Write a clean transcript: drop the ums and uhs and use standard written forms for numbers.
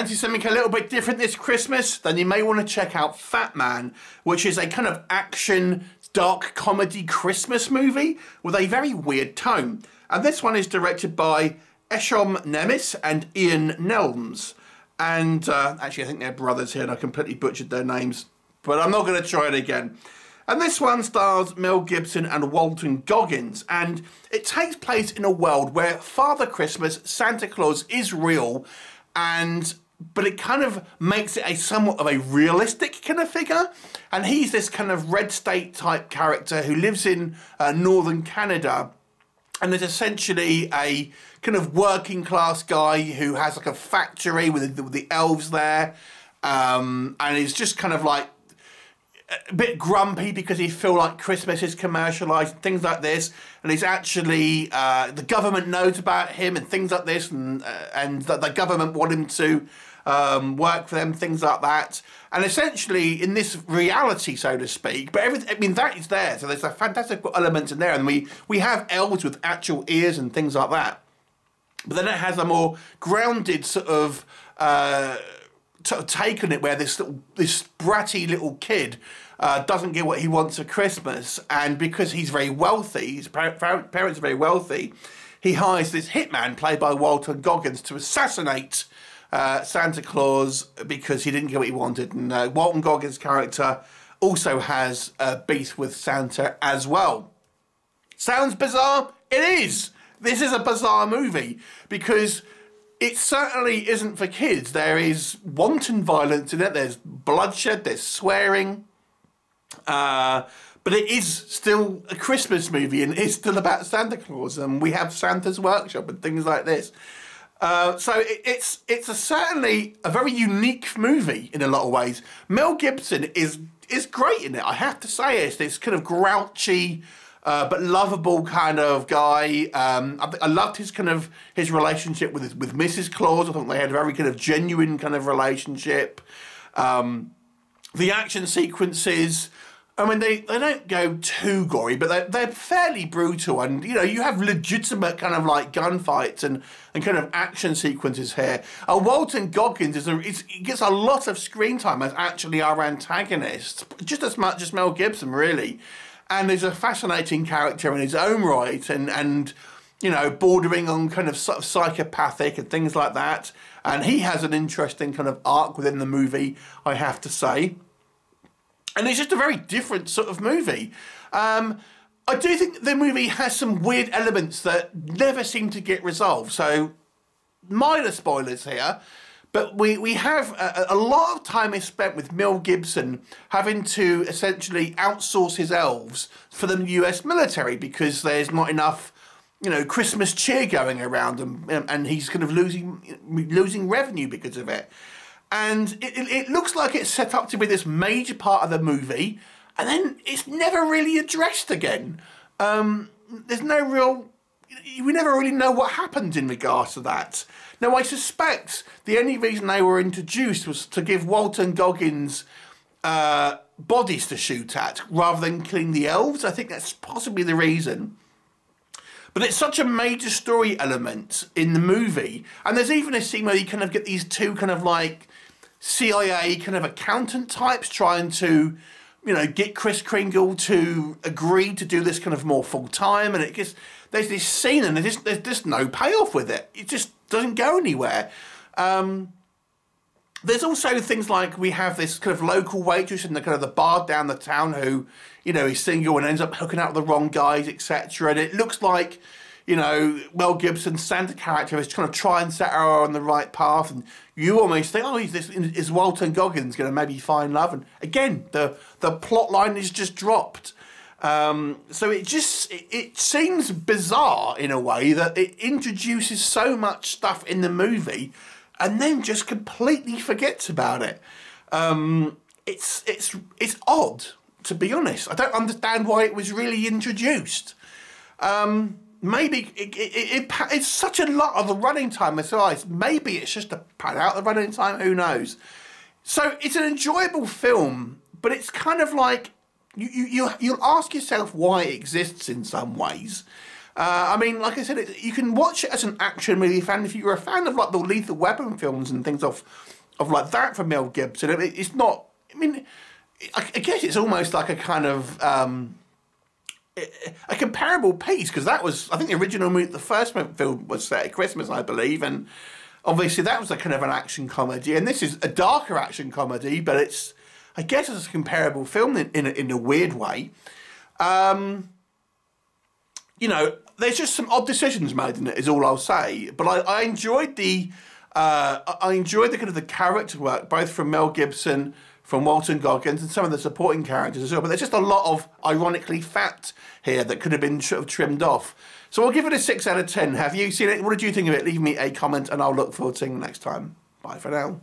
fancy something a little bit different this Christmas, then you may want to check out FATMAN, which is a kind of action, dark comedy Christmas movie with a very weird tone. And this one is directed by Eshom Nemes and Ian Nelms. And actually, I think they're brothers here, and I completely butchered their names, but I'm not going to try it again. And this one stars Mel Gibson and Walton Goggins, and it takes place in a world where Father Christmas, Santa Claus, is real, but it kind of makes it a somewhat of a realistic kind of figure. And he's this kind of red state type character who lives in northern Canada, and is essentially a kind of working class guy who has like a factory with the elves there, and is just kind of like a bit grumpy because he feels like Christmas is commercialised, things like this, and he's actually the government knows about him and things like this, and the government want him to work for them, things like that. And essentially in this reality, so to speak, but everything, I mean, that is there, so there's a fantastic element in there, and we have elves with actual ears and things like that. But then it has a more grounded sort of take on it, where this bratty little kid doesn't get what he wants for Christmas, and because he's very wealthy, his parents are very wealthy, he hires this hitman played by Walton Goggins to assassinate Santa Claus because he didn't get what he wanted. And Walton Goggins' character also has beef with Santa as well. Sounds bizarre? It is! This is a bizarre movie because it certainly isn't for kids. There is wanton violence in it, there's bloodshed, there's swearing, but it is still a Christmas movie, and it's still about Santa Claus, and we have Santa's workshop and things like this. So it's certainly a very unique movie in a lot of ways. Mel Gibson is great in it, I have to say. It's this kind of grouchy, but lovable kind of guy. I loved his relationship with Mrs. Claus. I thought they had a very kind of genuine kind of relationship. The action sequences, I mean, they don't go too gory, but they're fairly brutal, and you know, you have legitimate kind of like gunfights and kind of action sequences here. Walton Goggins he gets a lot of screen time as actually our antagonist, just as much as Mel Gibson, really. And he's a fascinating character in his own right, and you know, bordering on kind of sort of psychopathic and things like that. And he has an interesting kind of arc within the movie, I have to say. And it's just a very different sort of movie. I do think the movie has some weird elements that never seem to get resolved. So, minor spoilers here. But we have a lot of time is spent with Mel Gibson having to essentially outsource his elves for the US military because there's not enough, you know, Christmas cheer going around, and he's kind of losing revenue because of it. And it looks like it's set up to be this major part of the movie, and then it's never really addressed again. There's no real... We never really know what happened in regards to that. Now, I suspect the only reason they were introduced was to give Walton Goggins bodies to shoot at, rather than killing the elves. I think that's possibly the reason. But it's such a major story element in the movie. And there's even a scene where you kind of get these two kind of like CIA kind of accountant types trying to, you know, get Kris Kringle to agree to do this kind of more full time. And it just, there's this scene and there's just no payoff with it. It just doesn't go anywhere. There's also things like we have this kind of local waitress in the kind of the bar down the town who, you know, is single and ends up hooking up with the wrong guys, etc. And it looks like, you know, Mel Gibson's Santa character is trying to try and set her on the right path, and you almost think, oh, is Walton Goggins going to maybe find love? And again, the plot line is just dropped. So it seems bizarre in a way that it introduces so much stuff in the movie and then just completely forgets about it. It's odd, to be honest. I don't understand why it was really introduced. Maybe it's such a lot of the running time as well. Maybe it's just to pad out the running time, who knows. So it's an enjoyable film, but it's kind of like, you'll ask yourself why it exists in some ways. I mean, like I said, you can watch it as an action movie fan. If you're a fan of like the Lethal Weapon films and things of like that from Mel Gibson. It's not. I mean, I guess it's almost like a kind of a comparable piece, because that was, I think, the original movie. The first film was set at Christmas, I believe, and obviously that was a kind of an action comedy, and this is a darker action comedy, but it's, I guess, it's a comparable film in a weird way. You know, there's just some odd decisions made in it, is all I'll say. But I enjoyed the kind of the character work, both from Mel Gibson, from Walton Goggins, and some of the supporting characters as well. But there's just a lot of, ironically, fat here that could have been sort of trimmed off. So I'll give it a 6 out of 10. Have you seen it? What did you think of it? Leave me a comment, and I'll look forward to seeing you next time. Bye for now.